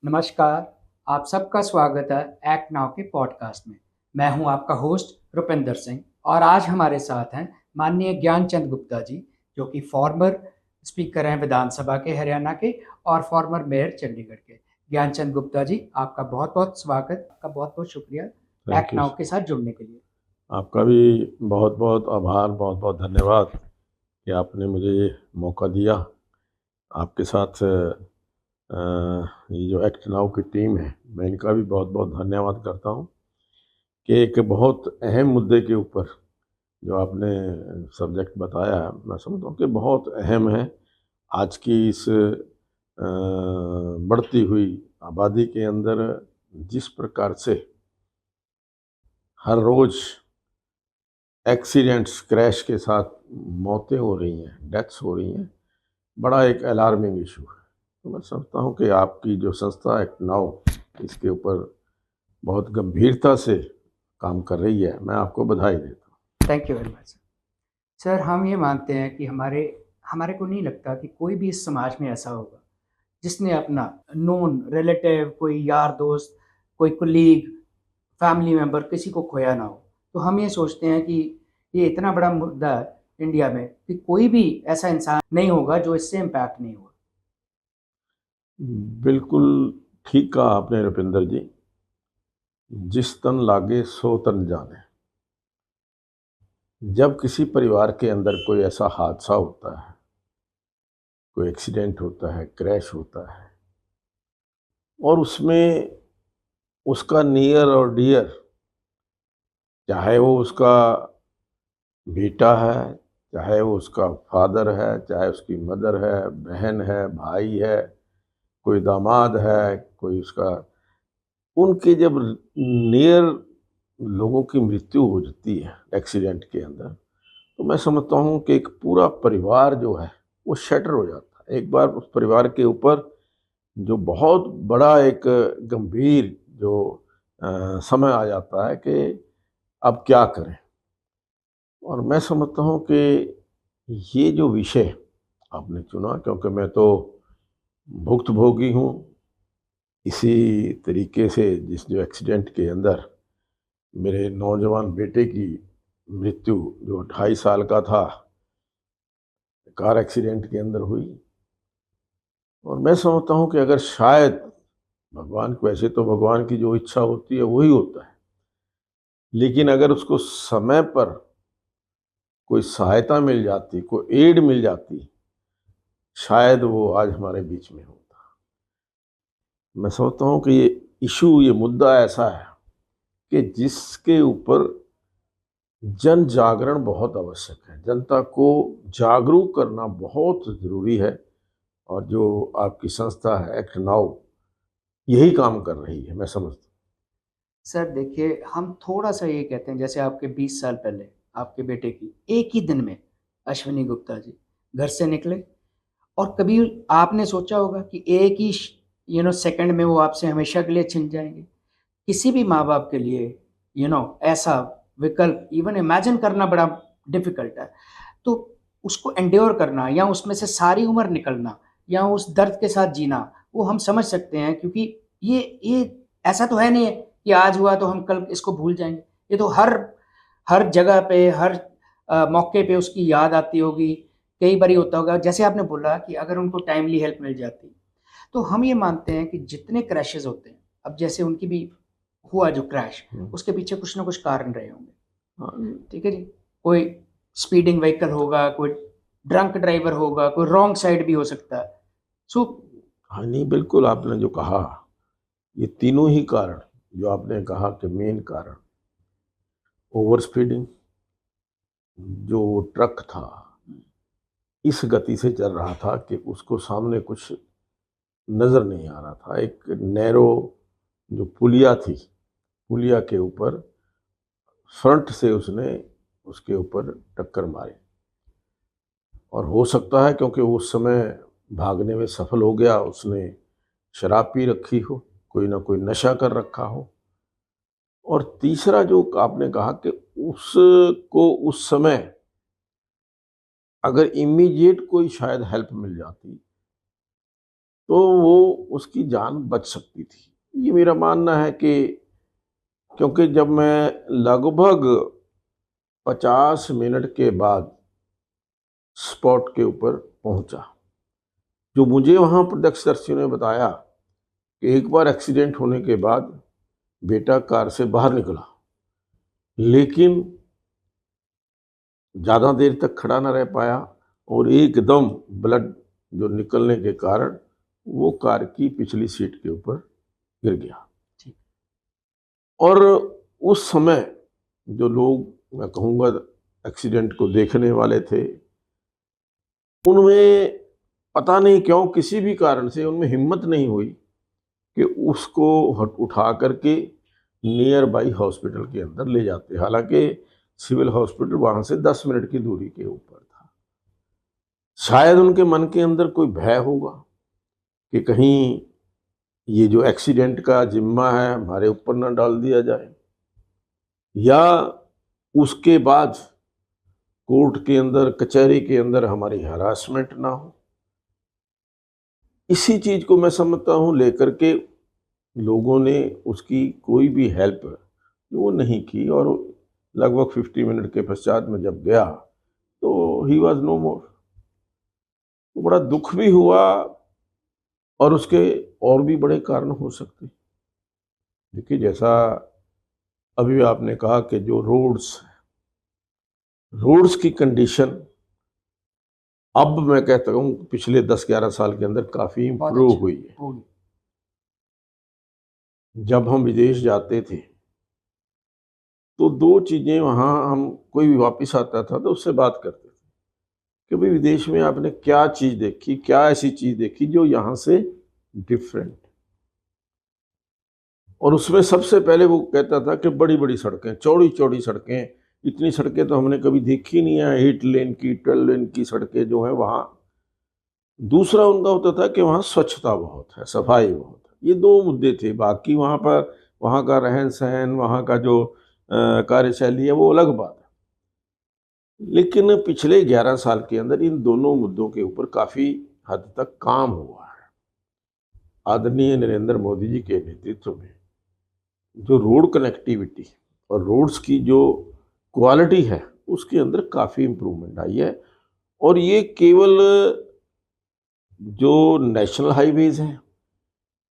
नमस्कार, आप सबका स्वागत है एक्ट नाउ के पॉडकास्ट में। मैं हूं आपका होस्ट रुपिंदर सिंह और आज हमारे साथ हैं माननीय ज्ञानचंद गुप्ता जी, जो कि फॉर्मर स्पीकर हैं विधानसभा के हरियाणा के और फॉर्मर मेयर चंडीगढ़ के। ज्ञानचंद गुप्ता जी, आपका बहुत-बहुत स्वागत, आपका बहुत-बहुत शुक्रिया थैंक एक्ट यू। नाउ के साथ जुड़ने के लिए। आपका भी बहुत बहुत आभार, बहुत बहुत धन्यवाद कि आपने मुझे ये मौका दिया। आपके साथ ये जो एक्ट नाउ की टीम है, मैं इनका भी बहुत बहुत धन्यवाद करता हूँ कि एक बहुत अहम मुद्दे के ऊपर जो आपने सब्जेक्ट बताया है, मैं समझता हूँ कि बहुत अहम है। आज की इस बढ़ती हुई आबादी के अंदर जिस प्रकार से हर रोज़ एक्सीडेंट्स, क्रैश के साथ मौतें हो रही हैं, डेथ्स हो रही हैं, बड़ा एक अलार्मिंग इशू है। तो मैं समझता हूँ कि आपकी जो संस्था एक्ट नाउ इसके ऊपर बहुत गंभीरता से काम कर रही है। मैं आपको बधाई देता हूँ। Thank you very much. Sir, हम ये मानते हैं कि हमारे हमारे को नहीं लगता कि कोई भी इस समाज में ऐसा होगा जिसने अपना नोन रिलेटिव, कोई यार दोस्त, कोई कुलीग, फैमिली मेंबर किसी को खोया ना हो। तो हम ये सोचते हैं कि ये इतना बड़ा मुद्दा है इंडिया में कि कोई भी ऐसा इंसान नहीं होगा जो इससे इम्पैक्ट नहीं हुआ। बिल्कुल ठीक कहा आपने रुपिंदर जी। जिस तन लागे सो तन जाने। जब किसी परिवार के अंदर कोई ऐसा हादसा होता है, कोई एक्सीडेंट होता है, क्रैश होता है और उसमें उसका नियर और डियर, चाहे वो उसका बेटा है, चाहे वो उसका फादर है, चाहे उसकी मदर है, बहन है, भाई है, कोई दामाद है, कोई उसका, उनके जब नियर लोगों की मृत्यु हो जाती है एक्सीडेंट के अंदर, तो मैं समझता हूँ कि एक पूरा परिवार जो है वो शटर हो जाता है। एक बार उस परिवार के ऊपर जो बहुत बड़ा एक गंभीर जो समय आ जाता है कि अब क्या करें। और मैं समझता हूँ कि ये जो विषय आपने चुना, क्योंकि मैं तो भुक्तभोगी हूँ इसी तरीके से, जिस जो एक्सीडेंट के अंदर मेरे नौजवान बेटे की मृत्यु, जो 2.5 साल का था, कार एक्सीडेंट के अंदर हुई। और मैं समझता हूँ कि अगर शायद भगवान, वैसे तो भगवान की जो इच्छा होती है वही होता है, लेकिन अगर उसको समय पर कोई सहायता मिल जाती, कोई एड मिल जाती, शायद वो आज हमारे बीच में होता। मैं समझता हूँ कि ये इशू, ये मुद्दा ऐसा है कि जिसके ऊपर जन जागरण बहुत आवश्यक है। जनता को जागरूक करना बहुत ज़रूरी है। और जो आपकी संस्था है एक्ट नाउ, यही काम कर रही है, मैं समझता सर देखिए, हम थोड़ा-सा ये कहते हैं, जैसे आपके 20 साल पहले आपके बेटे की एक ही दिन में अश्विनी गुप्ता जी घर से निकले और कभी आपने सोचा होगा कि एक ही सेकंड में वो आपसे हमेशा के लिए छिन जाएँगे? किसी भी माँ-बाप के लिए ऐसा विकल्प इवन इमेजिन करना बड़ा डिफ़िकल्ट है। तो उसको एंड्योर करना या उसमें से सारी उम्र निकलना या उस दर्द के साथ जीना, वो हम समझ सकते हैं, क्योंकि ये ऐसा तो है नहीं है कि आज हुआ तो हम कल इसको भूल जाएँगे। ये तो हर हर जगह पे, हर मौके पे उसकी याद आती होगी। कई बारी होता होगा, जैसे आपने बोला कि अगर उनको टाइमली हेल्प मिल जाती, तो हम ये मानते हैं कि जितने क्रैशेज़ होते हैं, अब जैसे उनकी भी हुआ जो क्रैश, हूँ। उसके पीछे कुछ ना कुछ कारण रहे होंगे। हाँ, ठीक है जी? कोई स्पीडिंग व्हीकल होगा, कोई ड्रंक ड्राइवर होगा, कोई रॉन्ग साइड भी हो सकता है। सो हाँ, नहीं, बिल्कुल आपने जो कहा, ये तीनों ही कारण जो आपने कहा कि मेन कारण, ओवर स्पीडिंग, जो ट्रक था इस गति से चल रहा था कि उसको सामने कुछ नज़र नहीं आ रहा था। एक नैरो जो पुलिया थी, पुलिया के ऊपर फ्रंट से उसने उसके ऊपर टक्कर मारी। और हो सकता है क्योंकि उस समय भागने में सफल हो गया, उसने शराब पी रखी हो, कोई ना कोई नशा कर रखा हो। और तीसरा जो आपने कहा कि उसको उस समय अगर इमीडिएट कोई शायद हेल्प मिल जाती, तो वो उसकी जान बच सकती थी। ये मेरा मानना है कि क्योंकि जब मैं लगभग 50 मिनट के बाद स्पॉट के ऊपर पहुंचा, जो मुझे वहां प्रत्यक्षदर्शियों ने बताया कि एक बार एक्सीडेंट होने के बाद बेटा कार से बाहर निकला, लेकिन ज़्यादा देर तक खड़ा ना रह पाया और एकदम ब्लड जो निकलने के कारण वो कार की पिछली सीट के ऊपर गिर गया। और उस समय जो लोग मैं कहूँगा एक्सीडेंट को देखने वाले थे, उनमें पता नहीं क्यों किसी भी कारण से उनमें हिम्मत नहीं हुई कि उसको उठा करके नियर बाई हॉस्पिटल के अंदर ले जाते। हालांकि सिविल हॉस्पिटल वहां से 10 मिनट की दूरी के ऊपर था। शायद उनके मन के अंदर कोई भय होगा कि कहीं ये जो एक्सीडेंट का जिम्मा है हमारे ऊपर ना डाल दिया जाए, या उसके बाद कोर्ट के अंदर कचहरी के अंदर हमारी हरासमेंट ना हो। इसी चीज को मैं समझता हूँ लेकर के लोगों ने उसकी कोई भी हेल्प वो नहीं की, और लगभग 50 मिनट के पश्चात में जब गया तो ही वॉज नो मोर। तो बड़ा दुख भी हुआ, और उसके और भी बड़े कारण हो सकते। देखिए, जैसा अभी आपने कहा कि जो रोड्स की कंडीशन अब मैं कहता हूँ पिछले 10-11 साल के अंदर काफी इम्प्रूव हुई है। जब हम विदेश जाते थे तो दो चीजें वहां, हम कोई भी वापस आता था तो उससे बात करते थे कि भाई विदेश में आपने क्या चीज देखी, क्या ऐसी चीज देखी जो यहाँ से डिफरेंट। और उसमें सबसे पहले वो कहता था कि बड़ी बड़ी सड़कें, चौड़ी चौड़ी सड़कें, इतनी सड़कें तो हमने कभी देखी नहीं है, 8 लेन की 12 लेन की सड़कें जो है वहाँ। दूसरा उनका होता था कि वहाँ स्वच्छता बहुत है, सफाई बहुत है। ये दो मुद्दे थे। बाकी वहाँ पर वहाँ का रहन सहन, वहाँ का जो कार्यशैली है वो अलग बात है। लेकिन पिछले 11 साल के अंदर इन दोनों मुद्दों के ऊपर काफी हद तक काम हुआ है। आदरणीय नरेंद्र मोदी जी के नेतृत्व में जो रोड कनेक्टिविटी और रोड्स की जो क्वालिटी है उसके अंदर काफ़ी इम्प्रूवमेंट आई है। और ये केवल जो नेशनल हाईवेज हैं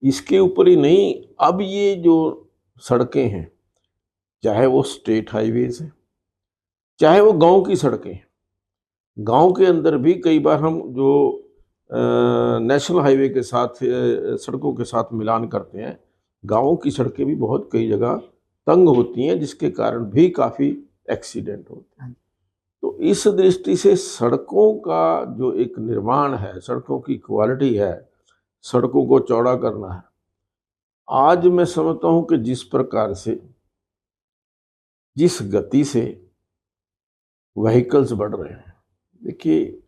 इसके ऊपर ही नहीं, अब ये जो सड़कें हैं, चाहे वो स्टेट हाईवेज हैं, चाहे वो गांव की सड़कें हैं, गांव के अंदर भी कई बार हम जो नेशनल हाईवे के साथ सड़कों के साथ मिलान करते हैं, गांवों की सड़कें भी बहुत कई जगह तंग होती हैं, जिसके कारण भी काफ़ी एक्सीडेंट होते हैं। तो इस दृष्टि से सड़कों का जो एक निर्माण है, सड़कों की क्वालिटी है, सड़कों को चौड़ा करना है, आज मैं समझता हूं कि जिस प्रकार से, जिस गति से व्हीकल्स बढ़ रहे हैं, देखिए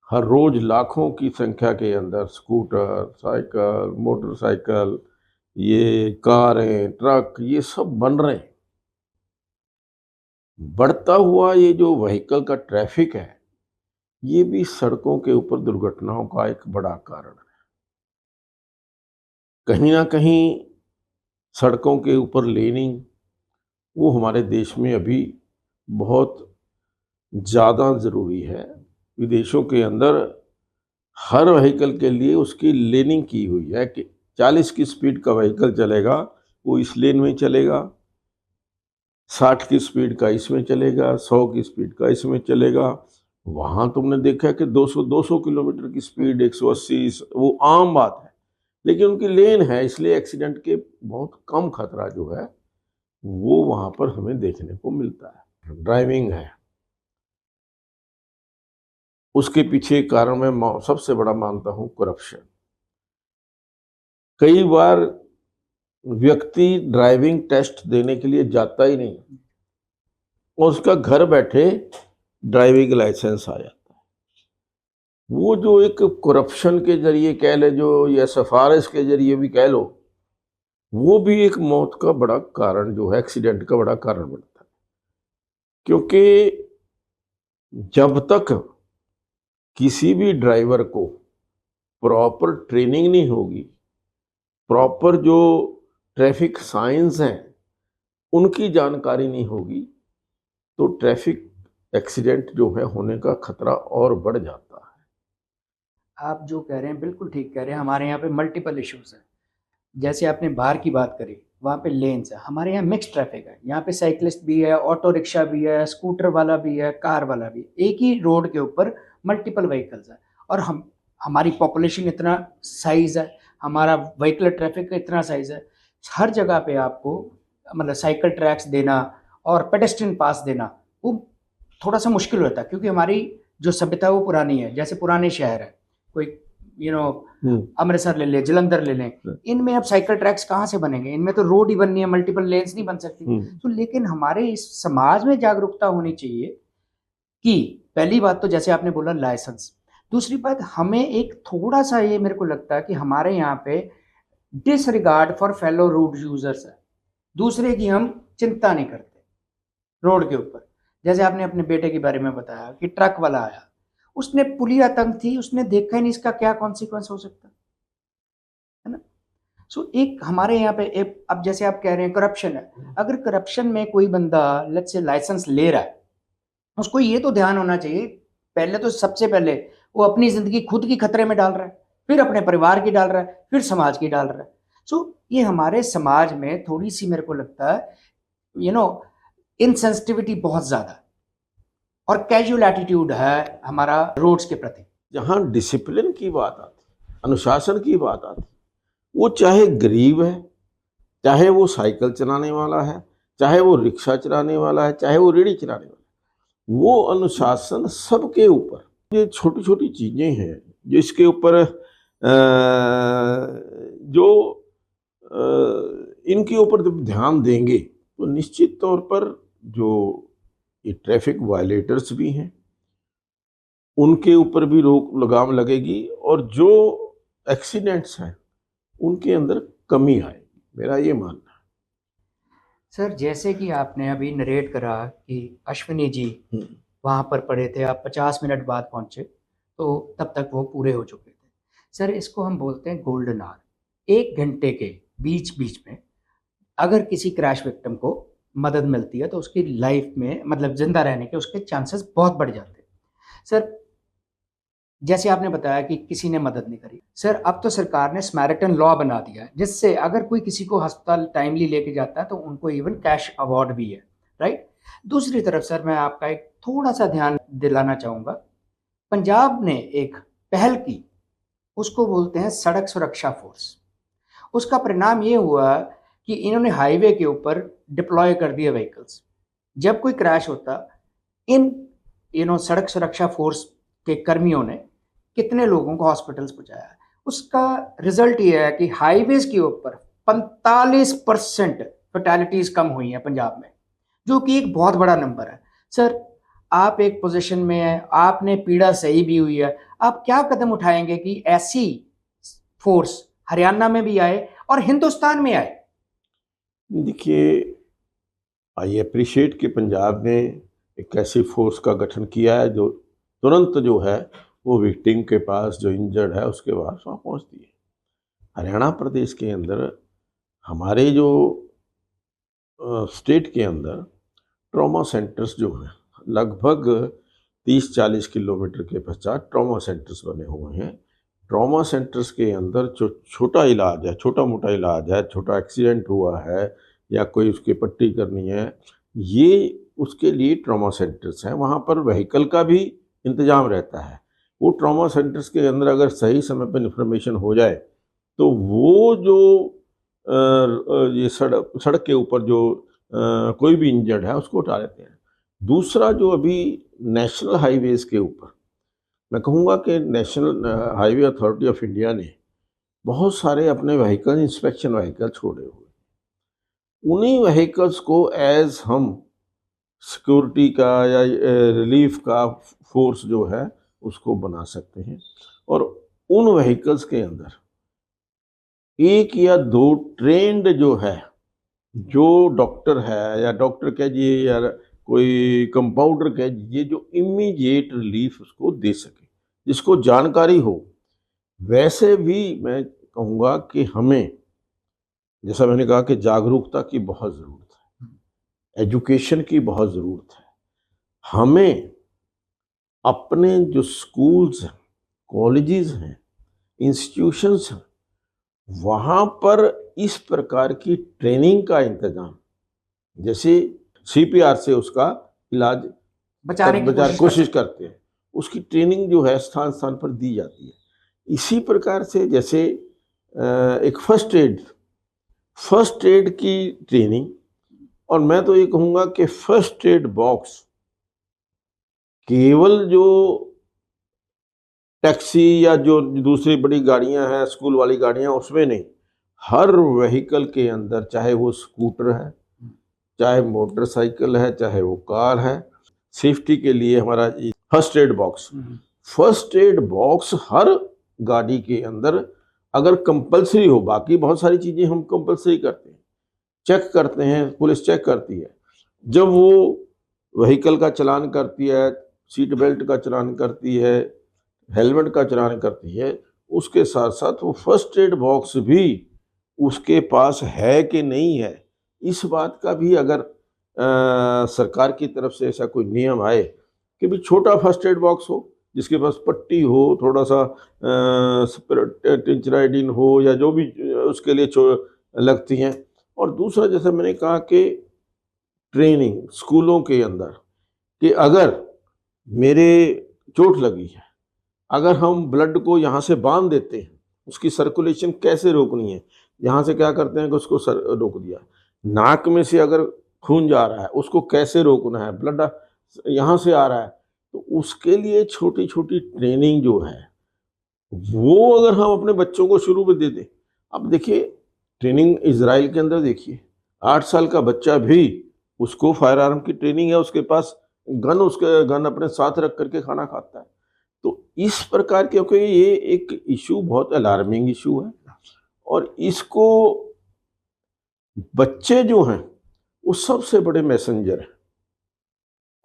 हर रोज लाखों की संख्या के अंदर स्कूटर, साइकिल, मोटरसाइकिल, ये कारें, ट्रक, ये सब बन रहे हैं। बढ़ता हुआ ये जो व्हीकल का ट्रैफिक है, ये भी सड़कों के ऊपर दुर्घटनाओं का एक बड़ा कारण है। कहीं ना कहीं सड़कों के ऊपर लेनिंग वो हमारे देश में अभी बहुत ज़्यादा ज़रूरी है। विदेशों के अंदर हर व्हीकल के लिए उसकी लेनिंग की हुई है कि 40 की स्पीड का व्हीकल चलेगा वो इस लेन में चलेगा, 60 की स्पीड का इसमें चलेगा, 100 की स्पीड का इसमें चलेगा। वहाँ तुमने देखा कि 200 किलोमीटर की स्पीड, 180, वो आम बात है। लेकिन उनकी लेन है, इसलिए एक्सीडेंट के बहुत कम खतरा जो है वो वहाँ पर हमें देखने को मिलता है। ड्राइविंग है, उसके पीछे कारण मैं सबसे बड़ा मानता हूँ करप्शन। कई बार व्यक्ति ड्राइविंग टेस्ट देने के लिए जाता ही नहीं और उसका घर बैठे ड्राइविंग लाइसेंस आ जाता है। वो जो एक करप्शन के जरिए कह ले जो, या सिफारिश के जरिए भी कह लो, वो भी एक मौत का बड़ा कारण जो है, एक्सीडेंट का बड़ा कारण बनता है। क्योंकि जब तक किसी भी ड्राइवर को प्रॉपर ट्रेनिंग नहीं होगी, प्रॉपर जो ट्रैफिक साइंस हैं उनकी जानकारी नहीं होगी, तो ट्रैफिक एक्सीडेंट जो है होने का खतरा और बढ़ जाता है। आप जो कह रहे हैं बिल्कुल ठीक कह रहे हैं। हमारे यहाँ पे मल्टीपल इश्यूज हैं। जैसे आपने बाहर की बात करी, वहाँ पे लेन्स है। हमारे यहाँ मिक्स ट्रैफिक है। यहाँ पे साइकिलिस्ट भी है, ऑटो रिक्शा भी है, स्कूटर वाला भी है, कार वाला भी। एक ही रोड के ऊपर मल्टीपल व्हीकल्स है। और हमारी पॉपुलेशन इतना साइज है, हमारा व्हीकल ट्रैफिक का इतना साइज है, हर जगह पे आपको मतलब साइकिल ट्रैक्स देना और पेडेस्ट्रियन पास देना वो थोड़ा सा मुश्किल होता है, क्योंकि हमारी जो सभ्यता है वो पुरानी है। जैसे पुराने शहर है, कोई अमृतसर ले लें, जलंधर ले लें, इनमें अब साइकिल ट्रैक्स कहाँ से बनेंगे? इनमें तो रोड ही बननी है, मल्टीपल लेन्स नहीं बन सकती। तो लेकिन हमारे इस समाज में जागरूकता होनी चाहिए कि पहली बात तो जैसे आपने बोला लाइसेंस, दूसरी बात हमें एक थोड़ा सा ये मेरे को लगता है कि हमारे यहाँ पे disregard for fellow road users है। दूसरे की हम चिंता नहीं करते रोड के ऊपर। जैसे आपने अपने बेटे के बारे में बताया कि ट्रक वाला आया, उसने पुलिया तंग थी, उसने देखा ही नहीं इसका क्या कॉन्सिक्वेंस हो सकता है ना। सो एक हमारे यहाँ पे अब जैसे आप कह रहे हैं करप्शन है, अगर करप्शन में कोई बंदा लेट्स से लाइसेंस ले रहा है, उसको ये तो ध्यान होना चाहिए पहले तो, सबसे पहले वो अपनी जिंदगी खुद की खतरे में डाल रहा है, फिर अपने परिवार की डाल रहा है, फिर समाज की डाल रहा है। सो ये हमारे समाज में थोड़ी सी मेरे को लगता है इनसेंसिटिविटी बहुत ज्यादा है और कैजुअल एटीट्यूड है हमारा रोड्स के प्रति। जहाँ डिसिप्लिन की बात आती, अनुशासन की बात आती, वो चाहे गरीब है, चाहे वो साइकिल चलाने वाला है, चाहे वो रिक्शा चलाने वाला है, चाहे वो रेहड़ी चलाने वाला है, वो अनुशासन सबके ऊपर। ये छोटी छोटी चीजें हैं जिसके ऊपर जो इनके ऊपर जब ध्यान देंगे तो निश्चित तौर पर जो ये ट्रैफिक वायलेटर्स भी हैं उनके ऊपर भी रोक लगाम लगेगी और जो एक्सीडेंट्स हैं उनके अंदर कमी आएगी, मेरा ये मानना है। सर जैसे कि आपने अभी नरेट करा कि अश्विनी जी वहाँ पर पड़े थे, आप 50 मिनट बाद पहुँचे, तो तब तक वो पूरे हो चुके थे। सर इसको हम बोलते हैं गोल्डन आवर। 1 घंटे के बीच बीच में अगर किसी क्रैश विक्टिम को मदद मिलती है तो उसकी लाइफ में मतलब जिंदा रहने के उसके चांसेस बहुत बढ़ जाते हैं। सर जैसे आपने बताया कि किसी ने मदद नहीं करी, सर अब तो सरकार ने स्मैरिटन लॉ बना दिया है, जिससे अगर कोई किसी को अस्पताल टाइमली लेके जाता है तो उनको इवन कैश अवार्ड भी है, राइट। दूसरी तरफ सर मैं आपका एक थोड़ा सा ध्यान दिलाना चाहूँगा, पंजाब ने एक पहल की, उसको बोलते हैं सड़क सुरक्षा फोर्स। उसका परिणाम ये हुआ कि इन्होंने हाईवे के ऊपर डिप्लॉय कर दिए व्हीकल्स। जब कोई क्रैश होता, इन सड़क सुरक्षा फोर्स के कर्मियों ने कितने लोगों को हॉस्पिटल्स पहुंचाया। उसका रिजल्ट ये है कि हाईवेज के ऊपर 45% फैटेलिटीज कम हुई हैं पंजाब में, जो कि एक बहुत बड़ा नंबर है। सर आप एक पोजीशन में है, आपने पीड़ा सही भी हुई है, आप क्या कदम उठाएंगे कि ऐसी फोर्स हरियाणा में भी आए और हिंदुस्तान में आए? देखिए, आई अप्रिशिएट कि पंजाब ने एक ऐसी फोर्स का गठन किया है जो तुरंत जो है वो विक्टिम के पास, जो इंजर्ड है उसके पास वहाँ पहुँचती है। हरियाणा प्रदेश के अंदर हमारे जो स्टेट के अंदर ट्रॉमा सेंटर्स जो हैं, लगभग 30-40 किलोमीटर के पश्चात ट्रॉमा सेंटर्स बने हुए हैं। ट्रॉमा सेंटर्स के अंदर जो छोटा इलाज है, छोटा मोटा इलाज है, छोटा एक्सीडेंट हुआ है या कोई उसकी पट्टी करनी है, ये उसके लिए ट्रॉमा सेंटर्स हैं। वहाँ पर व्हीकल का भी इंतजाम रहता है। वो ट्रॉमा सेंटर्स के अंदर अगर सही समय पर इन्फॉर्मेशन हो जाए तो वो जो ये सड़क के ऊपर जो कोई भी इंजर्ड है उसको उठा लेते हैं। दूसरा जो अभी नेशनल हाईवेज़ के ऊपर मैं कहूँगा कि national highway authority of India ने बहुत सारे अपने व्हीकल, इंस्पेक्शन व्हीकल छोड़े हुए। उन्हीं व्हीकल्स को एज हम सिक्योरिटी का या रिलीफ का फोर्स जो है उसको बना सकते हैं और उन व्हीकल्स के अंदर 1 या 2 ट्रेंड जो है, जो डॉक्टर है या डॉक्टर कह दीजिए या कोई कंपाउंडर कह दीजिए, जो इमीडिएट रिलीफ उसको दे सके, जिसको जानकारी हो वैसे भी मैं कहूँगा कि हमें, जैसा मैंने कहा कि जागरूकता की बहुत ज़रूरत है, एजुकेशन की बहुत ज़रूरत है। हमें अपने जो स्कूल्स हैं, कॉलेजेस हैं, इंस्टीट्यूशंस हैं, वहाँ पर इस प्रकार की ट्रेनिंग का इंतज़ाम, जैसे सीपीआर से उसका इलाज बचाने की कोशिश करते हैं, उसकी ट्रेनिंग जो है स्थान स्थान पर दी जाती है। इसी प्रकार से जैसे एक फर्स्ट एड की ट्रेनिंग, और मैं तो ये कहूँगा कि फर्स्ट एड बॉक्स केवल जो टैक्सी या जो दूसरी बड़ी गाड़ियां हैं, स्कूल वाली गाड़ियां, उसमें नहीं, हर व्हीकल के अंदर, चाहे वो स्कूटर है, चाहे मोटरसाइकिल है, चाहे वो कार है, सेफ्टी के लिए हमारा फर्स्ट एड बॉक्स हर गाड़ी के अंदर अगर कंपलसरी हो, बाकी बहुत सारी चीजें हम कंपलसरी करते हैं, चेक करते हैं, पुलिस चेक करती है, जब वो व्हीकल का चालान करती है, सीट बेल्ट का चालान करती है, हेलमेट का चालान करती है, उसके साथ साथ वो फर्स्ट एड बॉक्स भी उसके पास है कि नहीं है, इस बात का भी अगर सरकार की तरफ से ऐसा कोई नियम आए कि भी छोटा फर्स्ट एड बॉक्स हो, जिसके पास पट्टी हो, थोड़ा सा टिंचराइडिन हो, या जो भी उसके लिए लगती हैं। और दूसरा, जैसे मैंने कहा कि ट्रेनिंग स्कूलों के अंदर, कि अगर मेरे चोट लगी है, अगर हम ब्लड को यहाँ से बांध देते हैं, उसकी सर्कुलेशन कैसे रोकनी है, यहाँ से क्या करते हैं कि उसको रोक दिया, नाक में से अगर खून जा रहा है उसको कैसे रोकना है, ब्लड यहाँ से आ रहा है, तो उसके लिए छोटी छोटी ट्रेनिंग जो है वो अगर हम अपने बच्चों को शुरू में दे दें। अब देखिए, ट्रेनिंग इजराइल के अंदर देखिए, 8 साल का बच्चा भी, उसको फायर आर्म की ट्रेनिंग है, उसके पास गन अपने साथ रख करके खाना खाता है। तो इस प्रकार के, क्योंकि ये एक इशू बहुत अलार्मिंग इशू है, और इसको बच्चे जो हैं वो सबसे बड़े मैसेंजर हैं।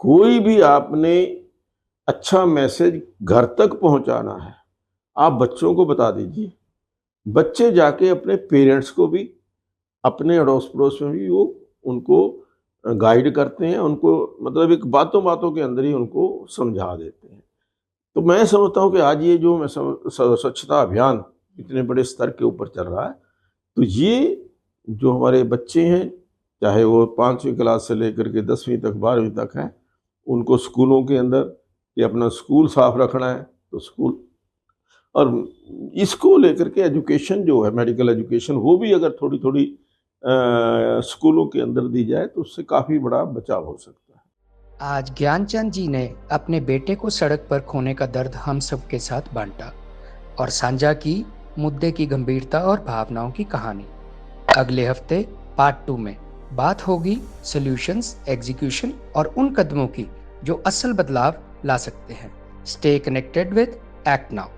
कोई भी आपने अच्छा मैसेज घर तक पहुंचाना है, आप बच्चों को बता दीजिए, बच्चे जाके अपने पेरेंट्स को भी, अपने अड़ोस पड़ोस में भी वो उनको गाइड करते हैं, उनको मतलब एक बातों बातों के अंदर ही उनको समझा देते हैं। तो मैं समझता हूँ कि आज ये जो स्वच्छता अभियान इतने बड़े स्तर के ऊपर चल रहा है, तो ये जो हमारे बच्चे हैं, चाहे वो 5वीं क्लास से लेकर के 10वीं तक, 12वीं तक है, उनको स्कूलों के अंदर ये अपना स्कूल साफ रखना है, तो स्कूल, और इसको लेकर के एजुकेशन जो है, मेडिकल एजुकेशन, वो भी अगर थोड़ी थोड़ी स्कूलों के अंदर दी जाए तो उससे काफ़ी बड़ा बचाव हो सकता है। आज ज्ञानचंद जी ने अपने बेटे को सड़क पर खोने का दर्द हम सबके साथ बांटा और साझा की मुद्दे की गंभीरता और भावनाओं की कहानी। अगले हफ्ते पार्ट 2 में बात होगी सॉल्यूशंस, एग्जीक्यूशन और उन कदमों की जो असल बदलाव ला सकते हैं। Stay connected with act now.